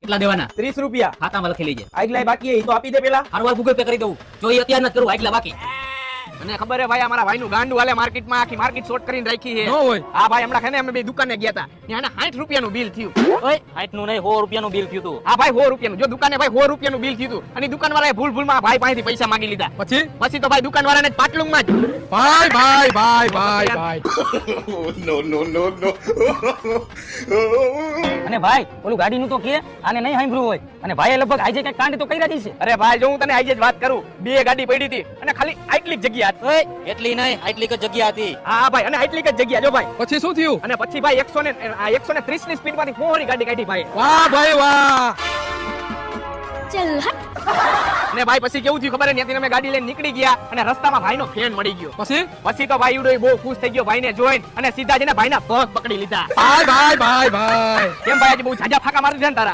કેટલા દેવાના? 30 રૂપિયા. ખાતામાં લખી લેજે. આગલા બાકી હે, ઈ તો આપી દે પેલા. હારવાર ગૂગલ પે કરી દઉં. જો એ અત્યાર નથી કરું, આગલા બાકી. મને ખબર હે ભાઈ, અમારા ભાઈનું ગાંડું હાલે માર્કેટમાં, આખી માર્કેટ શોર્ટ કરીને રાખી છે. ન હોય. હા ભાઈ, હમણાં ખાને અમે બે દુકાને ગયા હતા. ત્યાં 60 રૂપિયાનું બિલ થયું. ઓય 60 નું નહીં, 100 રૂપિયાનું બિલ થયું તું. હા ભાઈ 100 રૂપિયાનું. જો દુકાને ભાઈ 100 રૂપિયાનું બિલ થયું હતું. અને દુકાનવાળાએ ભૂલમાં ભાઈ પાસેથી પૈસા માંગી લીધા. પછી તો ભાઈ દુકાનવાળાને જ પાટલુંમાં જ. ભાઈ અને ભાઈ ઓલું ગાડીનું તો કે આને નહીં સાંભળ્યું હોય. અને ભાઈએ લગભગ આજે કઈ કાંડ તો કર્યા જ છે. અરે ભાઈ, જો હું તને આજે જ વાત કરું, બે ગાડી પડી હતી અને ખાલી આટલી જ જગ્યા હતી. ઓય એટલી નહીં, આટલી જ જગ્યા હતી. હા ભાઈ, અને આટલી જ જગ્યા. જો ભાઈ, પછી શું થયું? અને પછી ભાઈ 130 ની સ્પીડમાંથી મોહરી ગાડી કાઢી ભાઈ. વાહ ભાઈ વાહ. અને ભાઈ પછી કેવું થયું ખબર હે? ત્યાંથી અમે ગાડી લઈને નીકળી ગયા અને રસ્તામાં ભાઈનો ફેન મળી ગયો. પછી તો ભાઈ ઉડો બહુ ખુશ થઈ ગયો ભાઈને જોઈને, અને સીધા જઈને ભાઈના પગ પકડી લીધા. ભાઈ કેમ ભાઈ આજે બહુ ઝાઝા ફાકા મારી દીધા ને તારા?